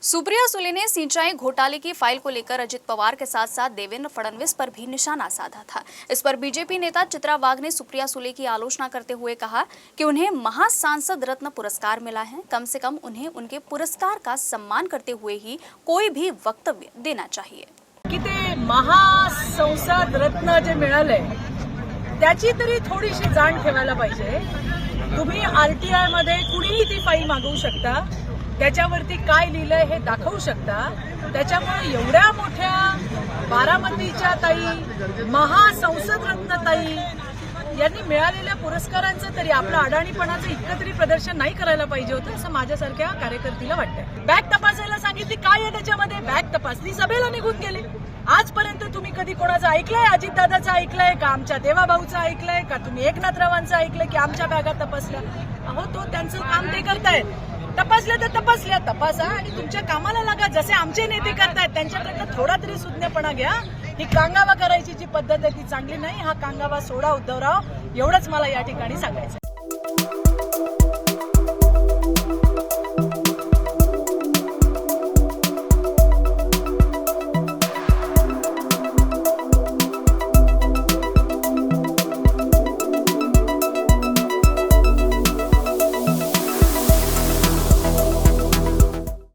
सुप्रिया सुले ने सिंचाई घोटाले की फाइल को लेकर अजित पवार के साथ साथ देवेंद्र फडणवीस पर भी निशाना साधा था। इस पर बीजेपी नेता चित्रा वाघ ने सुप्रिया सुले की आलोचना करते हुए कहा कि उन्हें महासांसद रत्न पुरस्कार मिला है, कम से कम उन्हें उनके पुरस्कार का सम्मान करते हुए ही कोई भी वक्तव्य देना चाहिए। की ते महासंसद रत्न जे मिळालंय त्याची तरी थोडीशी जाण ठेवायला पाहिजे। तुम्ही आरटीआय मध्ये कुणीही ती फाईल मागवू शकता, त्याच्यावरती काय लिहिलंय हे दाखवू शकता। त्याच्यामुळे एवढ्या मोठ्या बारामतीच्या ताई, महासंसद रत्न ताई यांनी मिळालेल्या पुरस्कारांचं तरी आपलं अडाणीपणाचं इतकं तरी प्रदर्शन नाही करायला पाहिजे होतं असं माझ्यासारख्या कार्यकर्तीला वाटतंय। बॅग तपासायला सांगितली, काय आहे त्याच्यामध्ये? बॅग तपासली, सभेला निघून गेले। आजपर्यंत तुम्ही कधी कोणाचं ऐकलंय? अजितदादाचं ऐकलंय का? आमच्या देवाभाऊचं ऐकलंय का? तुम्ही एकनाथरावांचं ऐकलंय की आमच्या बॅगा तपासल्या? अहो, तो त्यांचं काम ते करतायत। तपासल्या तर तपासल्या, तपासा आणि तुमच्या कामाला लागा। जसे आमचे नेते करतायत त्यांच्याकडनं थोडा तरी सुज्ञपणा घ्या। ही कांगावा करायची जी पद्धत आहे ती चांगली नाही। हा कांगावा सोडा उद्धवराव, एवढंच मला या ठिकाणी सांगायचं।